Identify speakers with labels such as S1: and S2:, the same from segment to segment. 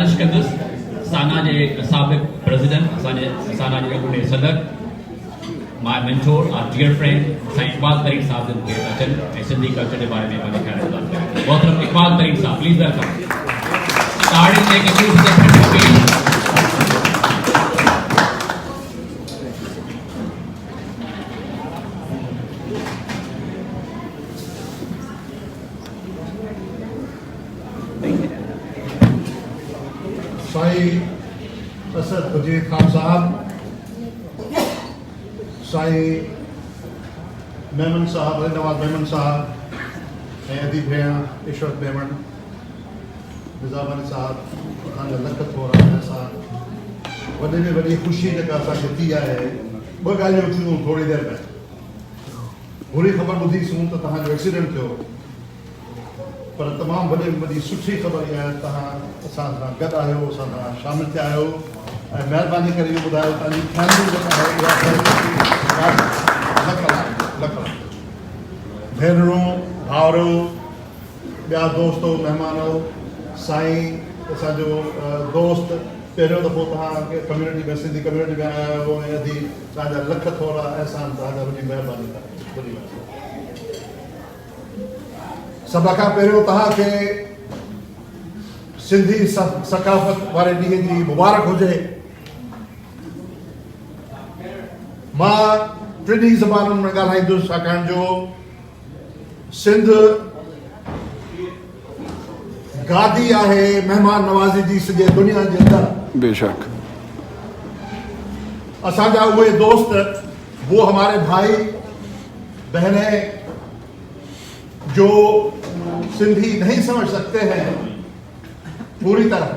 S1: गुजारिश कंदुसि साना जे साबिक़ प्रेसिडेंट असांजे साना जे अॻूणे सदर my mentor our dear friend Sain Iqbal Tareen sahib जन के अचन ऐं सिंधी कल्चर के बारे में पंहिंजे ख्याल इज़ाफ़ करें। मोहतरम Iqbal Tareen sahib, please welcome. Starting to make a huge difference.
S2: Sain Asad Wazir Khan साहब, साईं मेमन साहब, नवाज मेमन साहब, अदी भेण ईश्वर बेमन, निज़ाम साहब, लख थोरा साहब, वॾे में वॾी ख़ुशी जेका असांखे थी आहे। ॿ ॻाल्हियूं थियूं थोरी देरि में। बुरी ख़बर ॿुधीसूं त तव्हांजो एक्सीडेंट थियो, पर तमामु वॾे में वॾी सुठी ख़बर इहा आहे तव्हां असां सां गॾु आहियो, असां सां शामिलु थिया आहियो ऐं महिरबानी करे इहो ॿुधायो तव्हांजी फैमिली जेका आहे लख भेनरूं, भाउरूं, ॿिया दोस्तो, महिमानो, साईं असांजो दोस्त पहिरियों दफ़ो तव्हांखे कम्यूनिटी में, सिंधी कम्यूनिटी में आया आहियो ऐं अधी तव्हांजा लख थोरा अहसान, तव्हांजा वॾी महिरबानी वॾी सभ खां पहिरियों तव्हांखे सिंधी सकाफ़त वारे ॾींहं जी मुबारक हुजे। मां टिनी ज़बानुनि में ॻाल्हाईंदुसि छाकाणि जो सिंध गादी आहे महिमान नवाज़ी जी सॼे दुनिया जे अंदरि।
S3: बेशक
S2: असांजा उहे दोस्त, वो हमारे भाई बहनें जो सिंधी नहीं समझ सकते हैं पूरी तरह,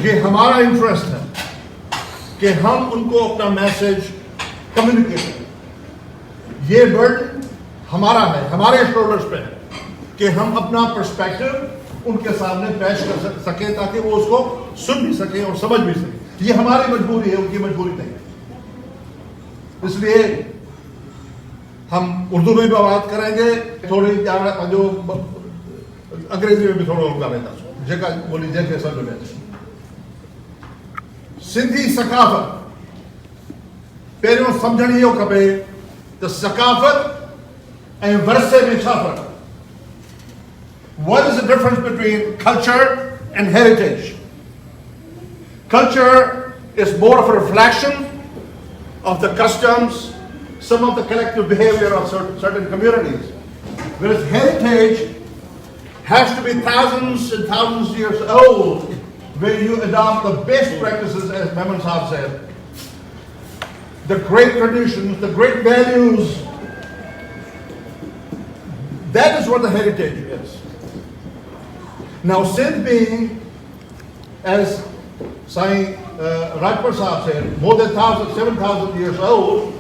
S2: ये हमारा इंटरेस्ट है कि हम उनको अपना मैसेज कम्युनिकेट करें। ये बर्डन हमारा है, हमारे शोल्डर्स पे है कि हम अपना पर्सपेक्टिव उनके सामने पेश कर सकें ताकि वो उसको सुन भी सकें और समझ भी सकें। ये हमारी मजबूरी है, उनकी मजबूरी नहीं। इसलिए हम उर्दू में भी बात करेंगे, थोड़ी जो अंग्रेजी में भी थोड़ा ॻाल्हाईंदा जेका ॿोली जंहिंखे सम्झ में अचे। सिंधी सकाफ़त पहिरियों सम्झण इहो खपे त सकाफ़त ऐं वरसे में छा फ़र्क़ु। What is the difference between culture and heritage? Culture is more of a reflection of the customs, some of the collective behavior of certain communities. Whereas heritage has to be thousands and thousands of years old, where you adopt the best practices, as Memon Saab said, the great traditions, the great values. That is what the heritage is. Now, Sindh being, as Sai Rajpur Saab said, more than 7,000 years old,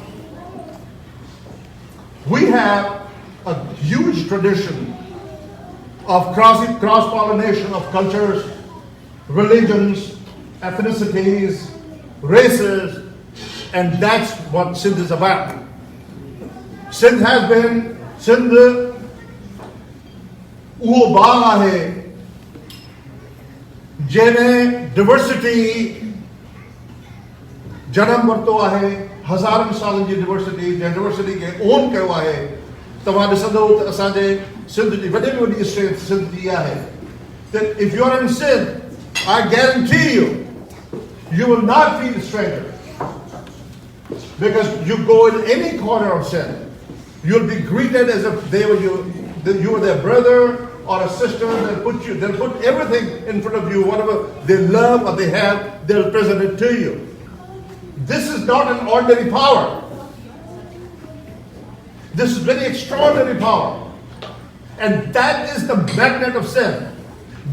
S2: we have a huge tradition of cross-pollination of cultures, religions, ethnicities, races, and that's what Sindh is about. Sindh has been, Sindh uho baag aahe जंहिंमें diversity जनम वरितो आहे, हज़ारनि सालनि जी diversity, जंहिं diversity खे own कयो आहे। तव्हां ॾिसंदो त असांजे सिंध जी वॾे में वॾी स्ट्रेंथ सिंध जी आहे। That if you are in Sindh, I guarantee you will not feel a stranger. Because you go in any corner of Sindh, you'll be greeted as if you were their brother or a sister. They'll put everything in front of you, whatever they love or they have, they'll present it to you. This is not an ordinary power. This is very extraordinary power. And that is the magnet of Sindh.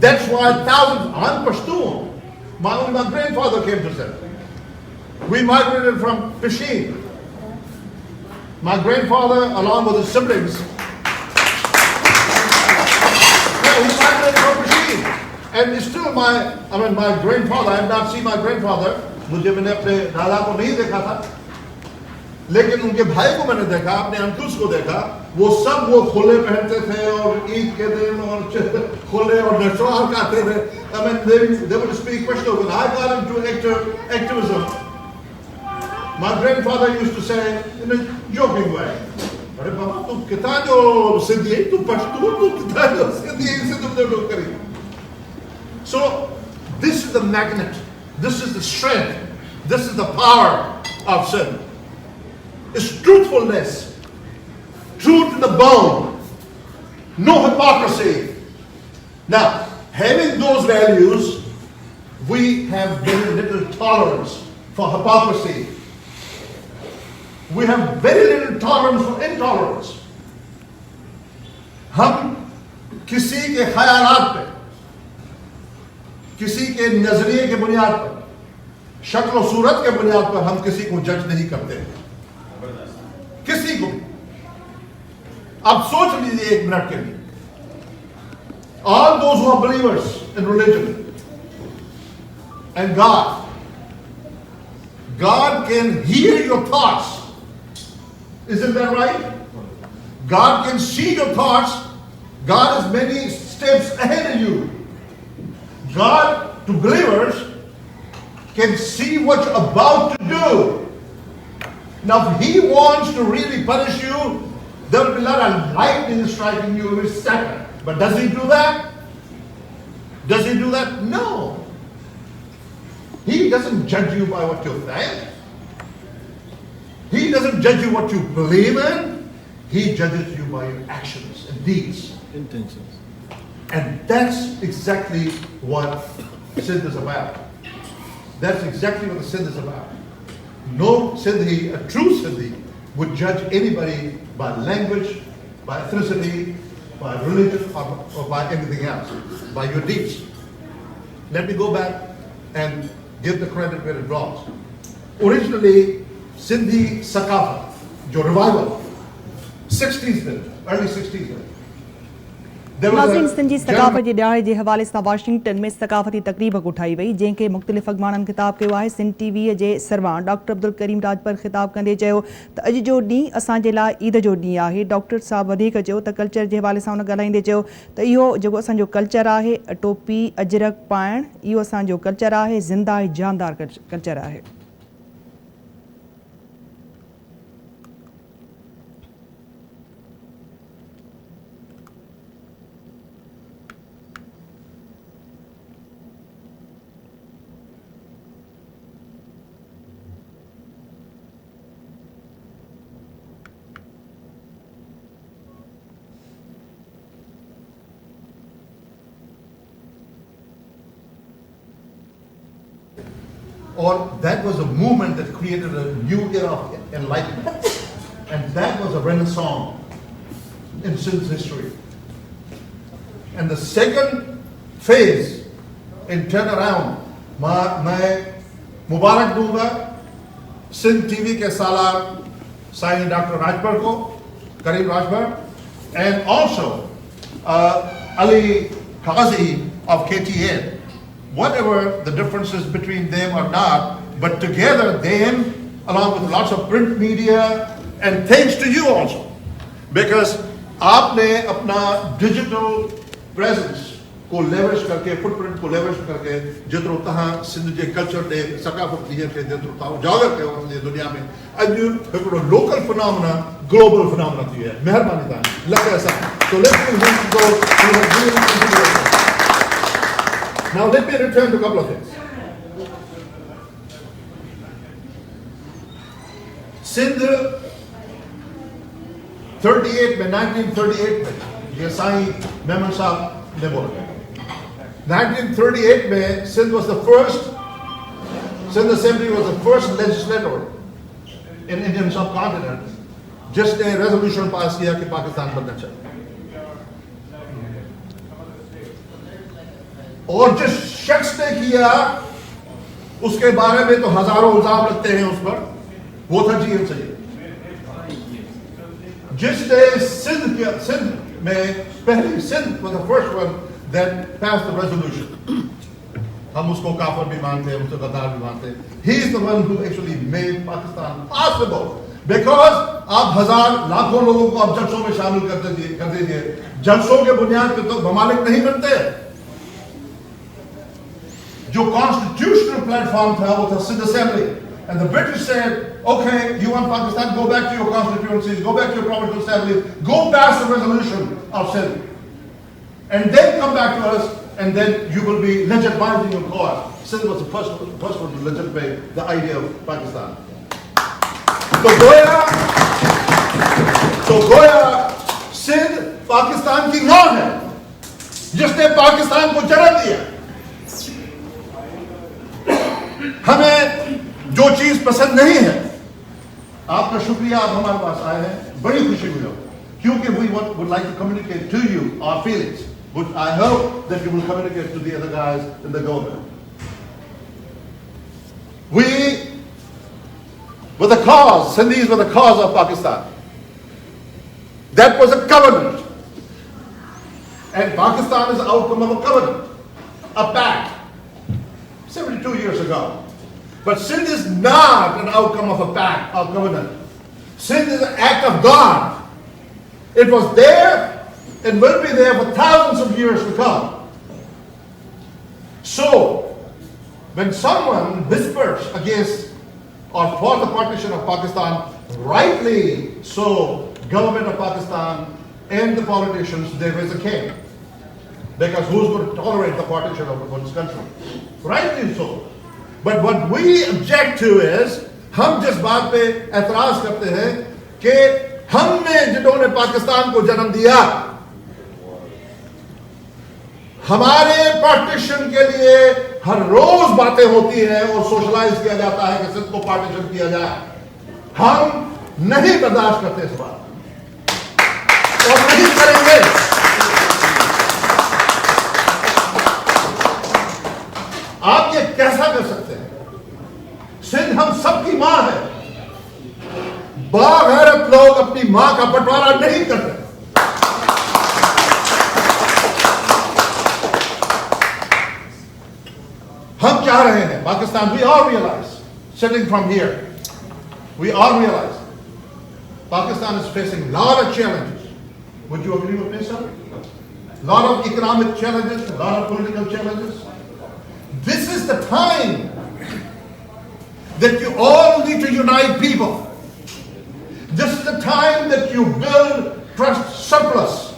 S2: That's why thousands, I'm Pashtun. My grandfather came to Sindh. We migrated from Peshawar. My grandfather, along with his siblings, he migrated from Peshawar. And it's still my grandfather, I have not seen my grandfather. मुझे मैंने अपने दादा को नहीं देखा था, लेकिन उनके भाई को मैंने देखा, अपने अंकुश को देखा, वो सब वो खोले पहनते थे और ईद के दिन और खोले और नशवार खाते थे. I mean, they would speak Pashto. When I got into activism, my grandfather used to say in a joking way, "अरे बाबा तुम कितना जो सिंधी है, तुम पश्तो, तुम कितना जो सिंधी है, इसे तुमने लोग करी." So this is the magnet, this is the strength, this is the power of Sindh. It's truthfulness, truth to the bone, no hypocrisy. Now, having those values, we have very little tolerance for hypocrisy. We have very little tolerance for intolerance. हम किसी के ख्यालात पे, किसी के नजरिए के बुनियाद पर, शक्ल और सूरत के बुनियाद पर हम किसी को जज नहीं करते, किसी को भी. आप सोच लीजिए एक मिनट के लिए, all those who are believers in religion and God can hear your thoughts. Isn't that right? God can see your thoughts. God is many steps ahead of you. God, to believers, can see what you're about to do. Now, if He wants to really punish you, there will be a lot of lightning striking you every second. But does He do that? Does He do that? No. He doesn't judge you by what you think. He doesn't judge you what you believe in. He judges you by your actions and deeds.
S3: Intentions.
S2: And that's exactly what Sindh is about. That's exactly what the Sindh is about. No Sindhi, a true Sindhi, would judge anybody by language, by ethnicity, by religion, or by anything else, by your deeds. Let me go back and give the credit where it belongs. Originally, Sindhi Sakafat, जो revival, 60s में, early 60s में.
S4: नाज़रीन, सिंधी सकाफ़त जे ॾियारे जे हवाले सां Washington में सकाफ़ती तक़रीब उठाई वई, जंहिंखे मुख़्तलिफ़ अॻवाननि ख़िताब कयो आहे. सिंध टीवीअ जे सरवां डॉक्टर अब्दुल करीम राजपर ख़िताब कंदे चयो त अॼु जो ॾींहुं असांजे लाइ ईद जो ॾींहुं आहे. डॉक्टर साहब वधीक चयो त कल्चर जे हवाले सां हुन ॻाल्हाईंदे चयो त इहो जेको असांजो कल्चर आहे, टोपी अजरक पाइणु, इहो असांजो कल्चर आहे, ज़िंदा ऐं जानदार कल्चर आहे.
S2: Or that was a movement that created a new era of enlightenment. And that was a renaissance in Sindh's history. And the second phase in turnaround, मैं मुबारक दूंगा सिंध टीवी के सालार साईं डॉक्टर राजपर को, करीम Rajpar, and also Ali Qazi of KTN. Whatever the differences between them or not, but together them, along with lots of print media, and thanks to you also, because आपने अपना digital presence को leverage करके, footprint को leverage करके, जितना तहाँ सिंध जे culture दे, सकाफत दिए थे, जितना तहाँ उजागर थे उस दुनिया में, अॼु हिकिड़ो local phenomena, global phenomena थी है. मेहरबानी तव्हां लॻे असां. So let's go to the real consideration. Now let me return to a couple of things. Sindh 38 में 1938 में ये साईं मेमन साहब ने बोला. 1938 में Sindh was the first, Sindh Assembly was the first legislator in Indian subcontinent जिसने resolution पास किया कि पाकिस्तान बनना चाहिए. और जिस शख्स ने किया उसके बारे में तो हजारों इल्जाम लगते हैं उस पर, वो था जी एम सैयद, जिसने सिंध में पहली, Sindh was the first one that passed the resolution. हम उसको काफिर भी मानते हैं, उसको गद्दार भी मानते हैं. He is the one who actually made Pakistan possible. Because आप हजार लाखों लोगों को अब जलसों में शामिल कर दीजिए। जलसों के बुनियाद पर तो ममालिक नहीं बनते। जो कॉन्स्टिट्यूशनल प्लेटफॉर्म था वो था Sindh assembly, and the British said, okay, you want Pakistan, go back to your constituencies, go back to your provincial assemblies, go pass the resolution of Sindh, and then come back to us, and then you will be legitimizing your cause. Sindh was the first one to legitimate the idea of Pakistan. तो गोया सिंध पाकिस्तान की noun है जिसने पाकिस्तान को जन्म दिया। हमें जो चीज पसंद नहीं है, आपका शुक्रिया, आप हमारे पास आए हैं, बड़ी खुशी हुई, क्योंकि we would like to communicate to you our feelings, which I hope that you will communicate to the other guys in the government. We were the cause, Sindhis were the cause of Pakistan. That was a covenant. And Pakistan is the outcome of a covenant, a pact, 72 years ago. But Sindh is not an outcome of a pact or covenant. Sindh is an act of God. It was there and will be there for thousands of years to come. So, when someone whispers against or for the partition of Pakistan, rightly so, government of Pakistan and the politicians, they raise a cane. Because who's going to tolerate the partition of one's country? Rightly so. But what we object to is, हम जिस बात पे एतराज करते हैं कि हमने जिन्होंने पाकिस्तान को जन्म दिया, हमारे पार्टीशन के लिए हर रोज बातें होती हैं और सोशलाइज किया जाता है कि सिंध को पार्टीशन किया जाए। हम नहीं बर्दाश्त करते इस बात और नहीं करेंगे। आप ये कैसा कर सकते हैं? सिंध हम सबकी मां है। बागैरत लोग अपनी मां का बंटवारा नहीं करते। हम चाह रहे हैं Pakistan, we all realize, sitting from here, we all realize Pakistan is facing a lot of challenges. Would you agree with me, sir? A lot of economic challenges, a lot of political challenges. This is the time that you all need to unite people. This is the time that you build trust surplus.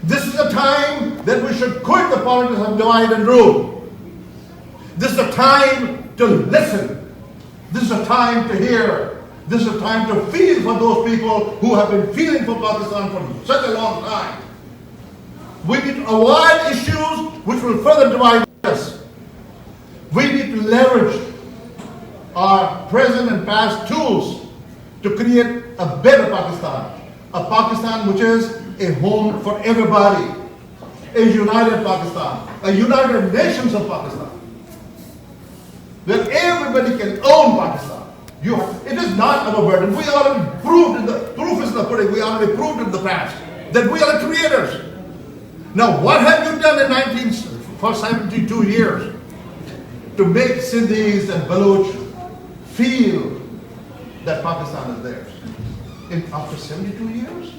S2: This is the time that we should quit the politics of divide and rule. This is a time to listen. This is a time to hear. This is a time to feel for those people who have been feeling for Pakistan for such a long time. We need to avoid issues which will further divide us. We need to leverage our present and past tools to create a better Pakistan. A Pakistan which is a home for everybody. A united Pakistan. A United Nations of Pakistan. Where everybody can own Pakistan. It is not our burden. We already proved proof is in the pudding. We already proved in the past that we are the creators. Now, what have you done for 72 years to make Sindhis and Baloch feel that Pakistan is theirs? After 72 years,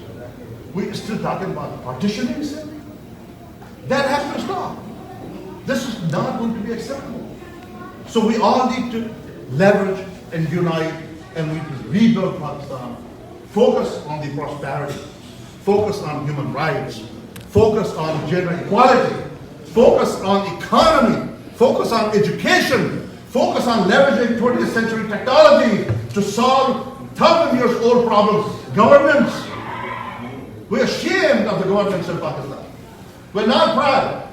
S2: we're still talking about partitioning Sindh? That has to stop. This is not going to be acceptable. So we all need to leverage and unite, and we need to rebuild Pakistan. Focus on the prosperity. Focus on human rights. Focus on gender equality. Focus on economy. Focus on education. Focus on leveraging 20th century technology to solve 1,000 years old problems. Governments. We're ashamed of the governments in Pakistan. We're not proud.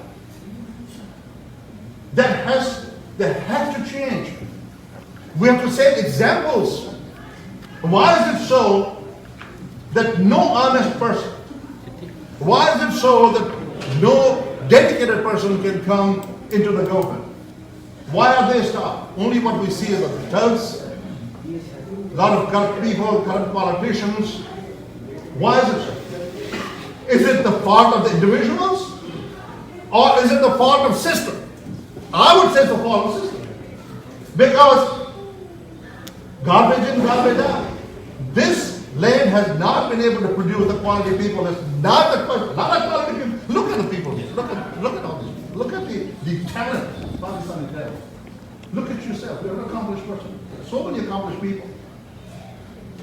S2: They have to change. We have to set examples. Why is it so that no honest person, why is it so that no dedicated person can come into the government? Why are they stopped? Only what we see is the thugs, a lot of corrupt people, corrupt politicians. Why is it so? Is it the fault of the individuals? Or is it the fault of system? I would say it's the fault of system. Because garbage in, garbage out. This land has not been able to produce the quality people. It's not the quality people. Look at the people here. Look at all this. Look at the talent. Pakistani talent. Look at yourself. You're an accomplished person. So many accomplished people.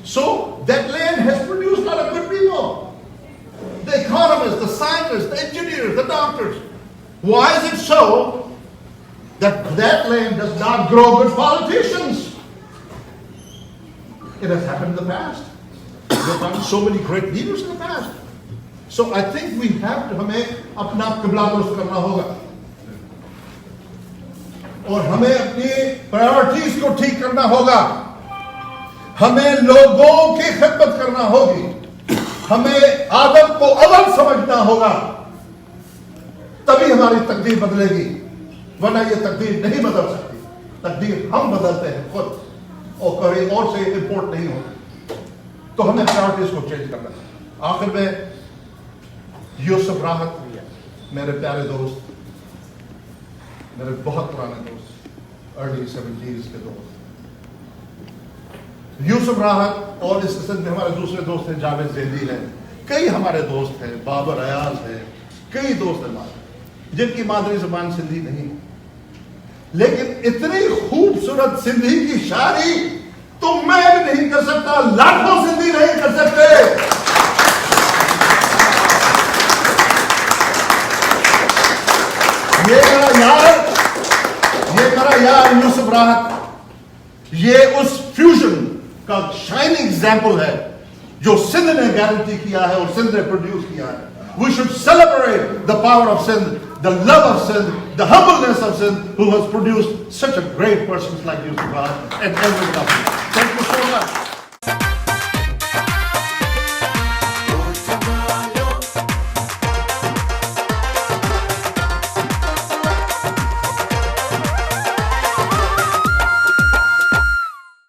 S2: So that land has produced a lot of good people. The economists, the scientists, the engineers, the doctors. Why is it so that that land does not grow good politicians? It has happened in the past. We have found so many great leaders in the past. So I think we have to, हमें अपना क़िबला दुरुस्त करना होगा और हमें अपनी priorities को ठीक करना होगा. हमें लोगों की खिदमत करना होगी. हमें आदम को अव्वल समझना होगा. तभी हमारी तकदीर बदलेगी, वरना ये तकदीर नहीं बदल सकती. तकदीर हम बदलते हैं खुद और कहीं और से इंपोर्ट नहीं होती. तो हमें प्रायोरिटीज को चेंज करना है. आखिर में यूसुफ राहत, मेरे प्यारे दोस्त, मेरे बहुत पुराने दोस्त, अर्ली 70s के दोस्त, यूसुफ राहत और इस किस्म में हमारे दूसरे दोस्त हैं, जावेद ज़ैदी हैं, कई हमारे दोस्त हैं, बाबर अयाज हैं, कई दोस्त हैं हमारे जिनकी मादरी ज़बान सिंधी नहीं, लेकिन इतनी खूबसूरत सिंधी की शायरी तो मैं भी नहीं कर सकता, लाखों सिंधी नहीं कर सकते. ये मेरा यार यूसुफ राहत, ये उस फ्यूजन का शाइनिंग एग्जाम्पल है जो सिंध ने गारंटी किया है और सिंध ने प्रोड्यूस किया है. We should celebrate the power of Sindh, the love of Sindh, the humbleness of Sindh, who has produced such a great persons like Yusuf Rahat and everyone else.